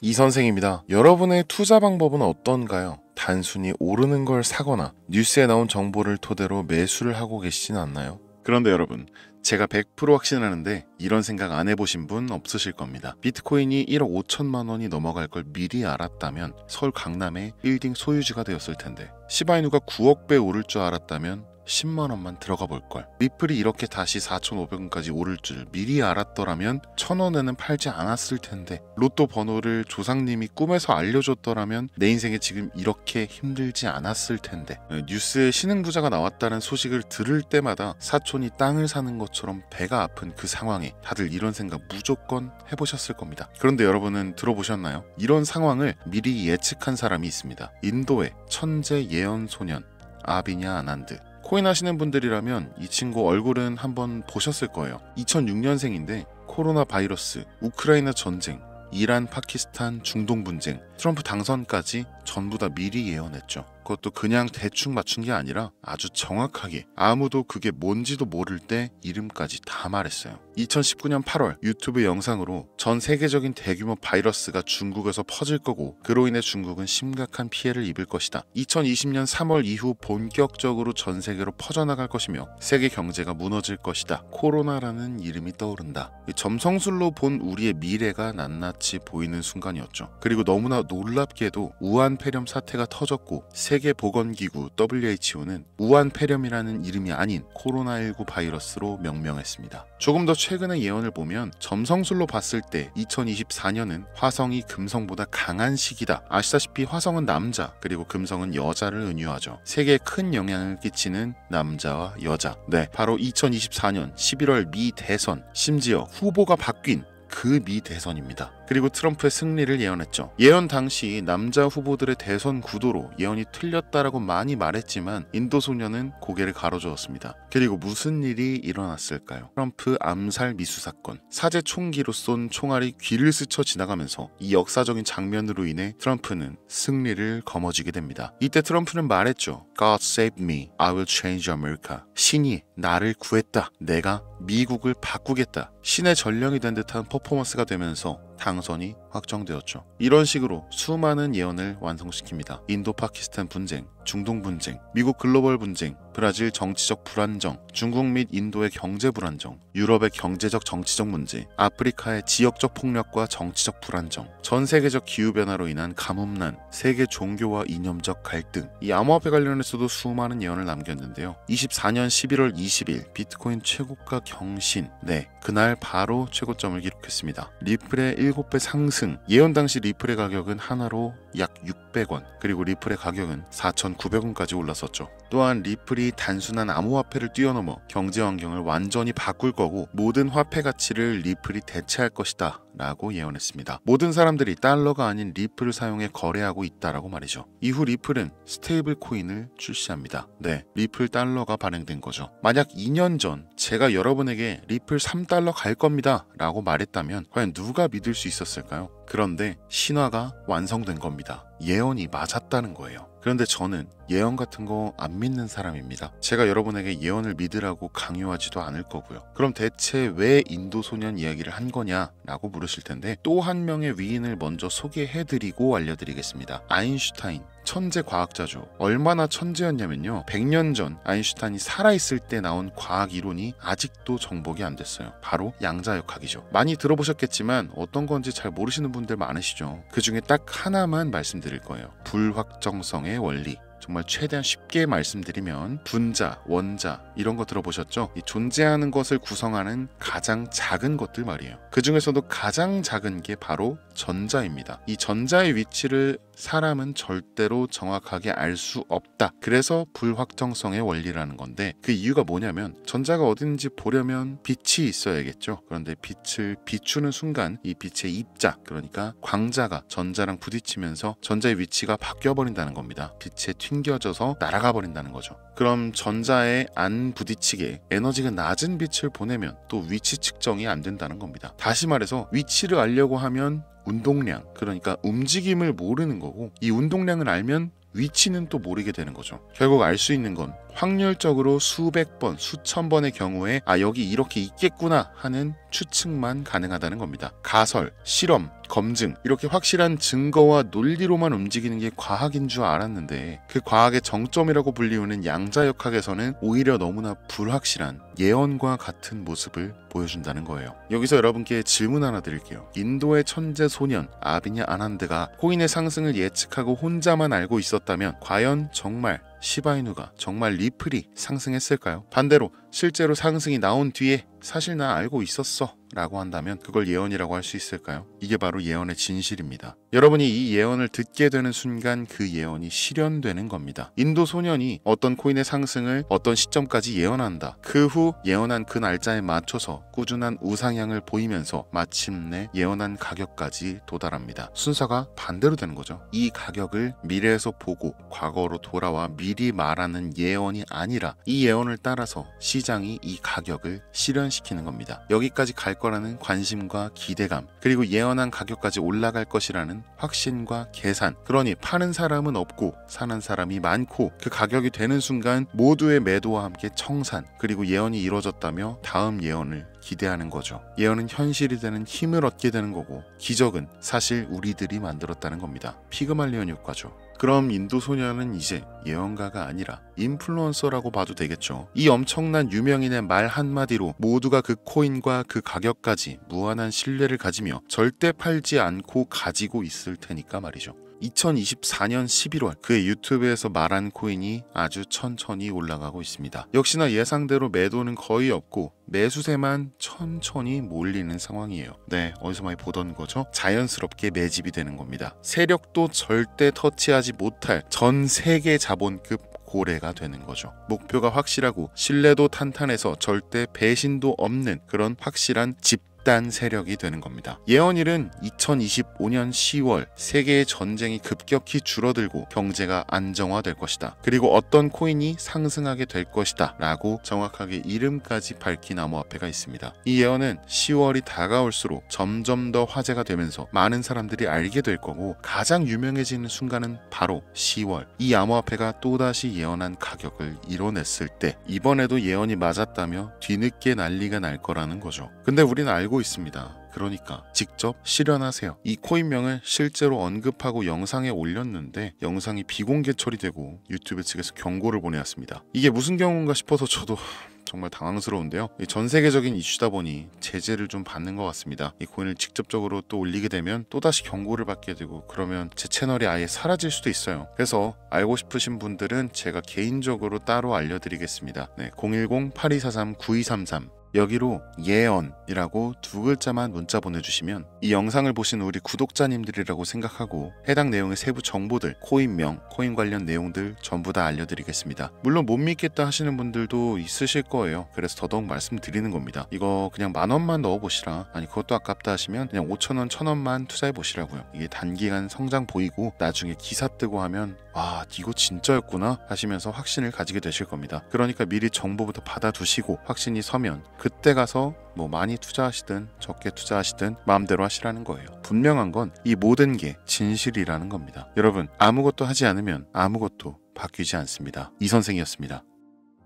이 선생입니다. 여러분의 투자 방법은 어떤가요? 단순히 오르는 걸 사거나 뉴스에 나온 정보를 토대로 매수를 하고 계시진 않나요? 그런데 여러분, 제가 100% 확신하는데 이런 생각 안 해보신 분 없으실 겁니다. 비트코인이 1억 5천만 원이 넘어갈 걸 미리 알았다면 서울 강남의 빌딩 소유주가 되었을 텐데, 시바이누가 9억 배 오를 줄 알았다면 10만 원만 들어가 볼 걸. 리플이 이렇게 다시 4,500원까지 오를 줄 미리 알았더라면 1,000원에는 팔지 않았을 텐데, 로또 번호를 조상님이 꿈에서 알려줬더라면 내 인생에 지금 이렇게 힘들지 않았을 텐데. 뉴스에 신흥부자가 나왔다는 소식을 들을 때마다 사촌이 땅을 사는 것처럼 배가 아픈 그 상황에 다들 이런 생각 무조건 해보셨을 겁니다. 그런데 여러분은 들어보셨나요? 이런 상황을 미리 예측한 사람이 있습니다. 인도의 천재 예언 소년 아비냐 아난드. 코인 하시는 분들이라면 이 친구 얼굴은 한번 보셨을 거예요. 2006년생인데 코로나 바이러스, 우크라이나 전쟁, 이란, 파키스탄, 중동 분쟁, 트럼프 당선까지 전부 다 미리 예언했죠. 그것도 그냥 대충 맞춘 게 아니라 아주 정확하게, 아무도 그게 뭔지도 모를 때 이름까지 다 말했어요. 2019년 8월 유튜브 영상으로 전 세계적인 대규모 바이러스가 중국에서 퍼질 거고 그로 인해 중국은 심각한 피해를 입을 것이다. 2020년 3월 이후 본격적으로 전 세계로 퍼져나갈 것이며 세계 경제가 무너질 것이다. 코로나라는 이름이 떠오른다. 점성술로 본 우리의 미래가 낱낱이 보이는 순간이었죠. 그리고 너무나 놀랍게도 우한 폐렴 사태가 터졌고 세계보건기구 WHO는 우한 폐렴이라는 이름이 아닌 코로나19 바이러스로 명명했습니다. 조금 더 최근의 예언을 보면 점성술로 봤을 때 2024년은 화성이 금성보다 강한 시기다. 아시다시피 화성은 남자 그리고 금성은 여자를 은유하죠. 세계에 큰 영향을 끼치는 남자와 여자. 네, 바로 2024년 11월 미 대선, 심지어 후보가 바뀐 그 미 대선입니다. 그리고 트럼프의 승리를 예언했죠. 예언 당시 남자 후보들의 대선 구도로 예언이 틀렸다라고 많이 말했지만 인도 소녀는 고개를 가로저었습니다. 그리고 무슨 일이 일어났을까요? 트럼프 암살 미수 사건. 사제 총기로 쏜 총알이 귀를 스쳐 지나가면서 이 역사적인 장면으로 인해 트럼프는 승리를 거머쥐게 됩니다. 이때 트럼프는 말했죠. God save me. I will change America. 신이 나를 구했다. 내가 미국을 바꾸겠다. 신의 전령이 된 듯한 퍼포먼스가 되면서 당선이 확정되었죠. 이런 식으로 수많은 예언을 완성시킵니다. 인도 파키스탄 분쟁, 중동 분쟁, 미국 글로벌 분쟁, 브라질 정치적 불안정, 중국 및 인도의 경제 불안정, 유럽의 경제적 정치적 문제, 아프리카의 지역적 폭력과 정치적 불안정, 전 세계적 기후변화로 인한 가뭄난, 세계 종교와 이념적 갈등. 이 암호화폐 관련해서도 수많은 예언을 남겼는데요. 24년 11월 20일 비트코인 최고가 경신. 네, 그날 바로 최고점을 기록했습니다. 리플의 7배 상승. 예언 당시 리플의 가격은 하나로 약 600원, 그리고 리플의 가격은 4,900원까지 올랐었죠. 또한 리플이 단순한 암호화폐를 뛰어넘어 경제 환경을 완전히 바꿀 거고 모든 화폐 가치를 리플이 대체할 것이다 라고 예언했습니다. 모든 사람들이 달러가 아닌 리플을 사용해 거래하고 있다라고 말이죠. 이후 리플은 스테이블 코인을 출시합니다. 네, 리플 달러가 발행된 거죠. 만약 2년 전 제가 여러분에게 리플 3달러 갈 겁니다 라고 말했다면 과연 누가 믿을 수 있었을까요? 그런데 신화가 완성된 겁니다. 예언이 맞았다는 거예요. 그런데 저는 예언 같은 거 안 믿는 사람입니다. 제가 여러분에게 예언을 믿으라고 강요하지도 않을 거고요. 그럼 대체 왜 인도 소년 이야기를 한 거냐라고 물으실 텐데, 또 한 명의 위인을 먼저 소개해드리고 알려드리겠습니다. 아인슈타인. 천재 과학자죠. 얼마나 천재였냐면요. 100년 전 아인슈타인이 살아있을 때 나온 과학 이론이 아직도 정복이 안 됐어요. 바로 양자역학이죠. 많이 들어보셨겠지만 어떤 건지 잘 모르시는 분들 많으시죠. 그 중에 딱 하나만 말씀드릴 거예요. 불확정성의 원리. 정말 최대한 쉽게 말씀드리면 분자, 원자 이런 거 들어보셨죠? 이 존재하는 것을 구성하는 가장 작은 것들 말이에요. 그 중에서도 가장 작은 게 바로 전자입니다. 이 전자의 위치를 사람은 절대로 정확하게 알 수 없다. 그래서 불확정성의 원리라는 건데, 그 이유가 뭐냐면 전자가 어딘지 보려면 빛이 있어야겠죠. 그런데 빛을 비추는 순간 이 빛의 입자, 그러니까 광자가 전자랑 부딪히면서 전자의 위치가 바뀌어버린다는 겁니다. 빛에 튕겨져서 날아가 버린다는 거죠. 그럼 전자에 안 부딪히게 에너지가 낮은 빛을 보내면 또 위치 측정이 안 된다는 겁니다. 다시 말해서 위치를 알려고 하면 운동량, 그러니까 움직임을 모르는 거고, 이 운동량을 알면 위치는 또 모르게 되는 거죠. 결국 알 수 있는 건 확률적으로 수백 번, 수천 번의 경우에 여기 이렇게 있겠구나 하는 추측만 가능하다는 겁니다. 가설, 실험, 검증 이렇게 확실한 증거와 논리로만 움직이는 게 과학인 줄 알았는데 그 과학의 정점이라고 불리우는 양자역학에서는 오히려 너무나 불확실한 예언과 같은 모습을 보여준다는 거예요. 여기서 여러분께 질문 하나 드릴게요. 인도의 천재 소년 아비냐 아난드가 코인의 상승을 예측하고 혼자만 알고 있었다면 과연 정말 시바이누가 정말 리플이 상승했을까요? 반대로 실제로 상승이 나온 뒤에 사실 나 알고 있었어 라고 한다면 그걸 예언이라고 할 수 있을까요? 이게 바로 예언의 진실입니다. 여러분이 이 예언을 듣게 되는 순간 그 예언이 실현되는 겁니다. 인도 소년이 어떤 코인의 상승을 어떤 시점까지 예언한다. 그 후 예언한 그 날짜에 맞춰서 꾸준한 우상향을 보이면서 마침내 예언한 가격까지 도달합니다. 순서가 반대로 되는 거죠. 이 가격을 미래에서 보고 과거로 돌아와 미리 말하는 예언이 아니라 이 예언을 따라서 시장이 이 가격을 실현시키는 겁니다. 여기까지 갈 거라는 관심과 기대감, 그리고 예언한 가격까지 올라갈 것이라는 확신과 계산. 그러니 파는 사람은 없고 사는 사람이 많고 그 가격이 되는 순간 모두의 매도와 함께 청산, 그리고 예언이 이루어졌다며 다음 예언을 기대하는 거죠. 예언은 현실이 되는 힘을 얻게 되는 거고 기적은 사실 우리들이 만들었다는 겁니다. 피그말리온 효과죠. 그럼 인도 소년은 이제 예언가가 아니라 인플루언서라고 봐도 되겠죠. 이 엄청난 유명인의 말 한마디로 모두가 그 코인과 그 가격까지 무한한 신뢰를 가지며 절대 팔지 않고 가지고 있을 테니까 말이죠. 2024년 11월 그의 유튜브에서 말한 코인이 아주 천천히 올라가고 있습니다. 역시나 예상대로 매도는 거의 없고 매수세만 천천히 몰리는 상황이에요. 네, 어디서 많이 보던 거죠? 자연스럽게 매집이 되는 겁니다. 세력도 절대 터치하지 못할 전 세계 자본급 고래가 되는 거죠. 목표가 확실하고 신뢰도 탄탄해서 절대 배신도 없는 그런 확실한 집단 세력이 되는 겁니다. 예언일은 2025년 10월 세계의 전쟁이 급격히 줄어들고 경제가 안정화될 것이다. 그리고 어떤 코인이 상승하게 될 것이다 라고 정확하게 이름까지 밝힌 암호화폐가 있습니다. 이 예언은 10월이 다가올수록 점점 더 화제가 되면서 많은 사람들이 알게 될 거고 가장 유명해지는 순간은 바로 10월. 이 암호화폐가 또다시 예언한 가격을 이뤄냈을 때 이번에도 예언이 맞았다며 뒤늦게 난리가 날 거라는 거죠. 근데 우리는 알고 있습니다. 그러니까 직접 실현하세요. 이 코인명을 실제로 언급하고 영상에 올렸는데 영상이 비공개 처리되고 유튜브 측에서 경고를 보내왔습니다. 이게 무슨 경우인가 싶어서 저도 정말 당황스러운데요. 전 세계적인 이슈다 보니 제재를 좀 받는 것 같습니다. 이 코인을 직접적으로 또 올리게 되면 또다시 경고를 받게 되고 그러면 제 채널이 아예 사라질 수도 있어요. 그래서 알고 싶으신 분들은 제가 개인적으로 따로 알려드리겠습니다. 네, 010-8243-9233 여기로 예언이라고 두 글자만 문자 보내주시면 이 영상을 보신 우리 구독자님들이라고 생각하고 해당 내용의 세부 정보들, 코인명, 코인 관련 내용들 전부 다 알려드리겠습니다. 물론 못 믿겠다 하시는 분들도 있으실 거예요. 그래서 더더욱 말씀드리는 겁니다. 이거 그냥 10,000원만 넣어보시라. 아니 그것도 아깝다 하시면 그냥 5,000원, 1,000원만 투자해보시라고요. 이게 단기간 성장 보이고 나중에 기사 뜨고 하면 와 이거 진짜였구나 하시면서 확신을 가지게 되실 겁니다. 그러니까 미리 정보부터 받아두시고 확신이 서면 그때 가서 뭐 많이 투자하시든 적게 투자하시든 마음대로 하시라는 거예요. 분명한 건 이 모든 게 진실이라는 겁니다. 여러분 아무것도 하지 않으면 아무것도 바뀌지 않습니다. 이 선생이었습니다.